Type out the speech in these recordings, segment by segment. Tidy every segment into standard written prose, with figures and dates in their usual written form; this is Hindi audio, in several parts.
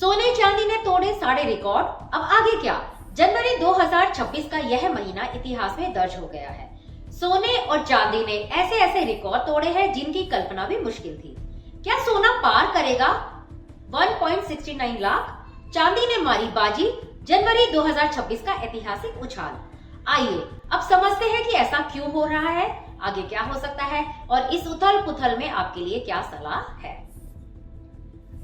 सोने चांदी ने तोड़े सारे रिकॉर्ड, अब आगे क्या? जनवरी 2026 का यह महीना इतिहास में दर्ज हो गया है। सोने और चांदी ने ऐसे ऐसे रिकॉर्ड तोड़े हैं जिनकी कल्पना भी मुश्किल थी। क्या सोना पार करेगा 1.69 लाख? चांदी ने मारी बाजी, जनवरी 2026 का ऐतिहासिक उछाल। आइए अब समझते हैं कि ऐसा क्यों हो रहा है, आगे क्या हो सकता है और इस उथल पुथल में आपके लिए क्या सलाह है।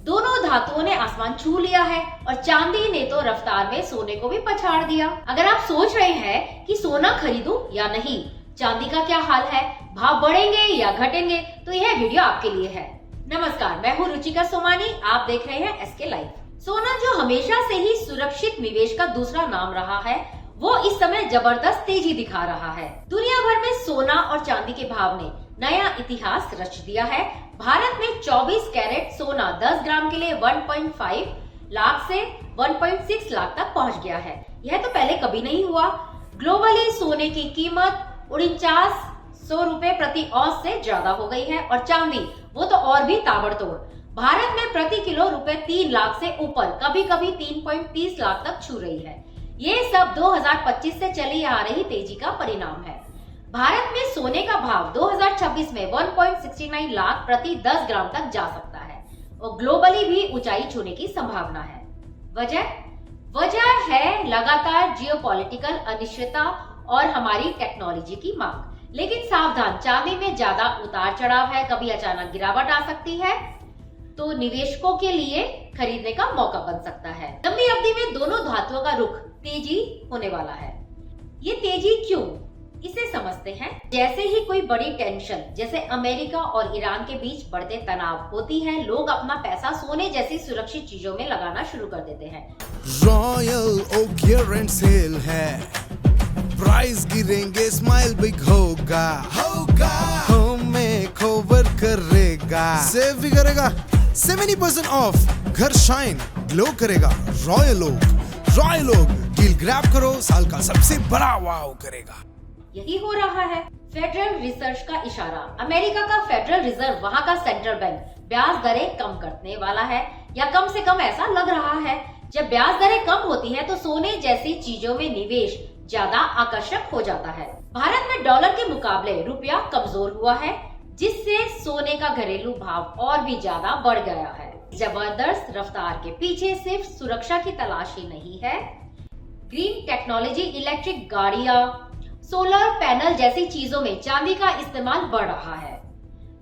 दोनों धातुओं ने आसमान छू लिया है और चांदी ने तो रफ्तार में सोने को भी पछाड़ दिया। अगर आप सोच रहे हैं कि सोना खरीदूं या नहीं, चांदी का क्या हाल है, भाव बढ़ेंगे या घटेंगे, तो यह वीडियो आपके लिए है। नमस्कार, मैं हूँ रुचिका सोमानी, आप देख रहे हैं एसके लाइव। सोना जो हमेशा से ही सुरक्षित निवेश का दूसरा नाम रहा है, वो इस समय जबरदस्त तेजी दिखा रहा है। दुनिया भर में सोना और चांदी के भाव ने नया इतिहास रच दिया है। भारत में 24 कैरेट सोना 10 ग्राम के लिए 1.5 लाख से 1.6 लाख तक पहुंच गया है। यह तो पहले कभी नहीं हुआ। ग्लोबली सोने की कीमत 4900 रुपए प्रति औंस से ज्यादा हो गई है और चांदी वो तो और भी ताबड़तोड़। भारत में प्रति किलो रुपए 3 लाख से ऊपर, कभी कभी 3.30 लाख तक छू रही है। ये सब 2025 से चली आ रही तेजी का परिणाम है। भारत में सोने का भाव 2026 में 1.69 लाख प्रति 10 ग्राम तक जा सकता है और ग्लोबली भी ऊंचाई छूने की संभावना है। वजह है लगातार जियोपॉलिटिकल अनिश्चितता और हमारी टेक्नोलॉजी की मांग। लेकिन सावधान, चांदी में ज्यादा उतार चढ़ाव है, कभी अचानक गिरावट आ सकती है, तो निवेशकों के लिए खरीदने का मौका बन सकता है। लंबी अवधि में दोनों धातुओं का रुख तेजी होने वाला है। ये तेजी क्यों, इसे समझते हैं। जैसे ही कोई बड़ी टेंशन, जैसे अमेरिका और ईरान के बीच बढ़ते तनाव होती है, लोग अपना पैसा सोने जैसी सुरक्षित चीजों में लगाना शुरू कर देते हैं। Royal oak year end sale है, प्राइस गिरेंगे, स्माइल बिग होगा, हमें कवर करेगा, सेव भी करेगा, 70% ऑफ, घर शाइन ग्लो करेगा। रॉयल ओक डील ग्रैब करो, साल का सबसे बड़ा वाव करेगा। यही हो रहा है। फेडरल रिजर्व का इशारा। अमेरिका का फेडरल रिजर्व, वहाँ का सेंट्रल बैंक, ब्याज दरें कम करने वाला है, या कम से कम ऐसा लग रहा है। जब ब्याज दरें कम होती है तो सोने जैसी चीजों में निवेश ज्यादा आकर्षक हो जाता है। भारत में डॉलर के मुकाबले रुपया कमजोर हुआ है, जिससे सोने का घरेलू भाव और भी ज्यादा बढ़ गया है। जबरदस्त रफ्तार के पीछे सिर्फ सुरक्षा की तलाश ही नहीं है। ग्रीन टेक्नोलॉजी, इलेक्ट्रिक गाड़ियां, सोलर पैनल जैसी चीजों में चांदी का इस्तेमाल बढ़ रहा है।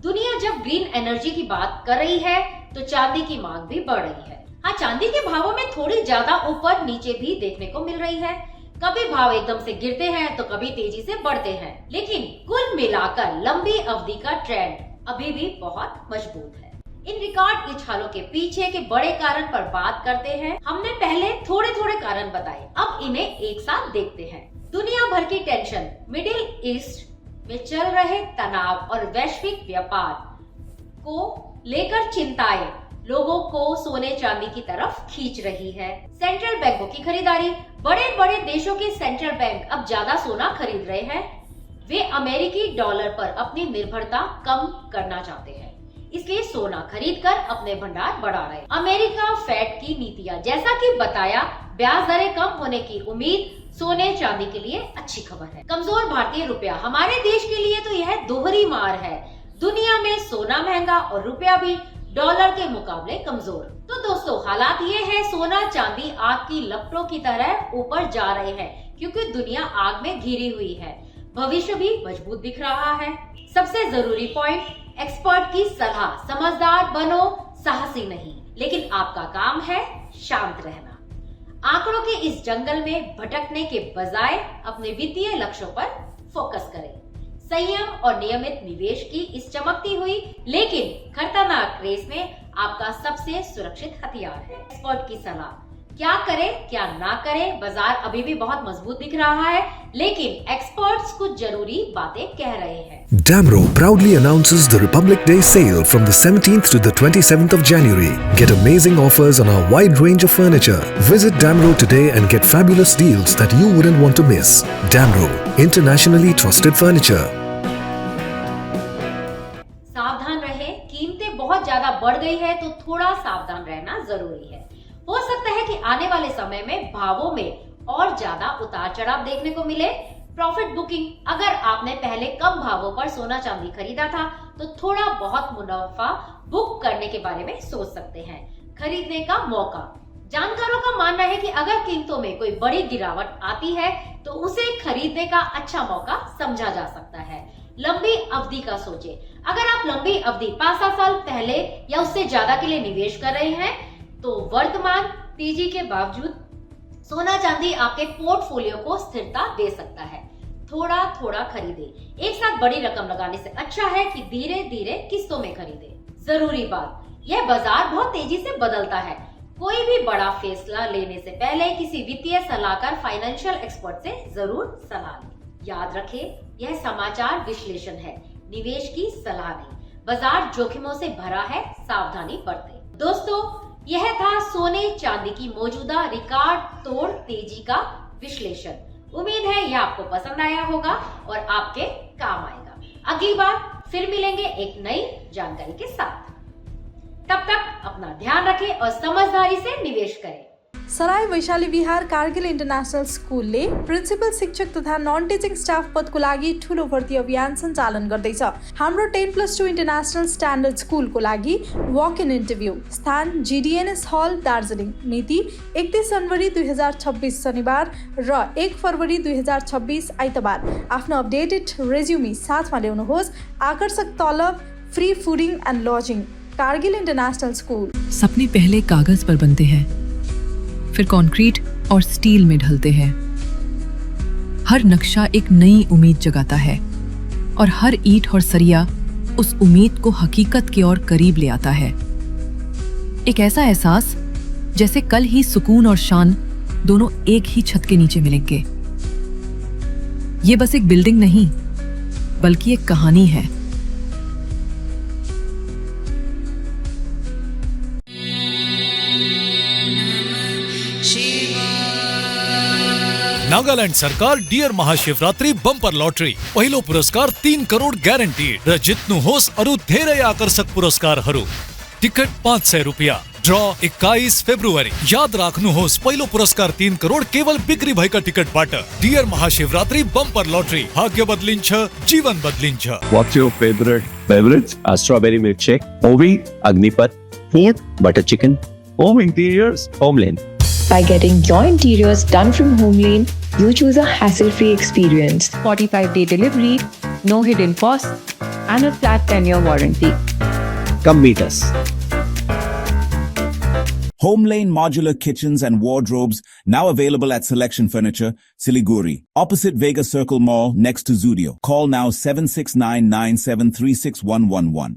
दुनिया जब ग्रीन एनर्जी की बात कर रही है तो चांदी की मांग भी बढ़ रही है। हाँ, चांदी के भावों में थोड़ी ज्यादा ऊपर नीचे भी देखने को मिल रही है। कभी भाव एकदम से गिरते हैं तो कभी तेजी से बढ़ते हैं, लेकिन कुल मिलाकर लंबी अवधि का ट्रेंड अभी भी बहुत मजबूत है। इन रिकॉर्ड उछालों के पीछे के बड़े कारण पर बात करते हैं। हमने पहले थोड़े थोड़े कारण बताए, अब इन्हें एक साथ देखते हैं। दुनिया भर की टेंशन, मिडिल ईस्ट में चल रहे तनाव और वैश्विक व्यापार को लेकर चिंताएं लोगों को सोने चांदी की तरफ खींच रही है। सेंट्रल बैंकों की खरीदारी। बड़े बड़े देशों के सेंट्रल बैंक अब ज्यादा सोना खरीद रहे हैं। वे अमेरिकी डॉलर पर अपनी निर्भरता कम करना चाहते हैं, इसलिए सोना खरीदकर अपने भंडार बढ़ा रहे। अमेरिका फेड की नीतियां, जैसा कि बताया, ब्याज दरें कम होने की उम्मीद सोने चांदी के लिए अच्छी खबर है। कमजोर भारतीय रुपया, हमारे देश के लिए तो यह दोहरी मार है। दुनिया में सोना महंगा और रुपया भी डॉलर के मुकाबले कमजोर। तो दोस्तों, हालात ये है, सोना चांदी आग की लपटों की तरह ऊपर जा रहे हैं, क्योंकि दुनिया आग में घिरी हुई है। भविष्य भी मजबूत दिख रहा है। सबसे जरूरी पॉइंट, एक्सपर्ट की सलाह, समझदार बनो, साहसी नहीं। लेकिन आपका काम है शांत रहना। आंकड़ों के इस जंगल में भटकने के बजाय अपने वित्तीय लक्ष्यों पर फोकस करें। संयम और नियमित निवेश की इस चमकती हुई लेकिन खतरनाक रेस में आपका सबसे सुरक्षित हथियार है एक्सपर्ट की सलाह। क्या करें क्या ना करें, बाजार अभी भी बहुत मजबूत दिख रहा है, लेकिन एक्सपर्ट्स कुछ जरूरी बातें कह रहे हैं। Damro proudly announces the Republic Day sale from the 17th to the 27th of January. Get amazing offers on our wide range of furniture. Visit Damro today and get fabulous deals that you wouldn't want to miss. Damro, internationally trusted furniture. सावधान रहे, कीमतें बहुत ज्यादा बढ़ गई है तो थोड़ा सावधान रहना जरूरी है। हो सकता है कि आने वाले समय में भावों में और ज्यादा उतार चढ़ाव देखने को मिले। प्रॉफिट बुकिंग, अगर आपने पहले कम भावों पर सोना चांदी खरीदा था तो थोड़ा बहुत मुनाफा बुक करने के बारे में सोच सकते हैं। खरीदने का मौका, जानकारों का मानना है कि अगर कीमतों में कोई बड़ी गिरावट आती है तो उसे खरीदने का अच्छा मौका समझा जा सकता है। लंबी अवधि का सोचें, अगर आप लंबी अवधि 5-7 साल पहले या उससे ज्यादा के लिए निवेश कर रहे हैं तो वर्तमान तेजी के बावजूद सोना चांदी आपके पोर्टफोलियो को स्थिरता दे सकता है। थोड़ा थोड़ा खरीदे, एक साथ बड़ी रकम लगाने से अच्छा है कि धीरे धीरे किस्तों में खरीदे। जरूरी बात, यह बाजार बहुत तेजी से बदलता है। कोई भी बड़ा फैसला लेने से पहले किसी वित्तीय सलाहकार, फाइनेंशियल एक्सपर्ट से जरूर सलाह लें। याद रखें, यह समाचार विश्लेषण है, निवेश की सलाह नहीं। बाजार जोखिमों से भरा है, सावधानी बरतें। दोस्तों, यह था सोने चांदी की मौजूदा रिकॉर्ड तोड़ तेजी का विश्लेषण। उम्मीद है यह आपको पसंद आया होगा और आपके काम आएगा। अगली बार फिर मिलेंगे एक नई जानकारी के साथ। तब तक अपना ध्यान रखें और समझदारी से निवेश करें। सराय वैशाली विहार कारगिल इन्टरनेशनल स्कुलले प्रिन्सिपल शिक्षक तथा नन टिचिङ स्टाफ पदको लागि ठूलो भर्ती अभियान सञ्चालन गर्दैछ। हाम्रो 10+2 इन्टरनेशनल स्ट्यान्डर्ड स्कुलको लागि वक इन इन्टरभ्यू, स्थान GDNS हल दार्जिलिङ, मिति 31 जनवरी 2026 शनिबार र 1 फरवरी 2026 आइतबार। आफ्नो अपडेटेड रेज्युमी साथमा ल्याउनुहोस्। आकर्षक तलब, free fooding and lodging. Kargil international school. सपने पहले कागज पर बनते हैं, फिर कंक्रीट और स्टील में ढलते हैं। हर नक्शा एक नई उम्मीद जगाता है और हर ईंट और सरिया उस उम्मीद को हकीकत की ओर करीब ले आता है। एक ऐसा एहसास जैसे कल ही सुकून और शान दोनों एक ही छत के नीचे मिलेंगे। ये बस एक बिल्डिंग नहीं, बल्कि एक कहानी है। नागालैंड सरकार डियर महाशिवरात्रि बम्पर लॉटरी पहिलो पुरस्कार 3 करोड़ ग्यारेन्टीड र जित्नु होस् अरु धेरै आकर्षक पुरस्कारहरू। टिकट 500 रुपियाँ। ड्र 21 फेब्रुअरी। याद राख्नुहोस्, पहिलो पुरस्कार 3 करोड़ केवल बिक्री भएका टिकटबाट। डियर महाशिवरात्रि बम्पर लॉटरी, भाग्य बदलिन्छ, जीवन बदलिन्छ। What's your favorite beverage? A strawberry milkshake, Ovi, Agnipat, food, butter chicken, home interiors, Homeland. By getting your interiors done from Homelane, you choose a hassle-free experience. 45-day delivery, no hidden costs, and a flat 10-year warranty. Come meet us. Homelane Modular Kitchens and Wardrobes, now available at Selection Furniture, Siliguri, opposite Vega Circle Mall, next to Zudio. Call now 7699736111.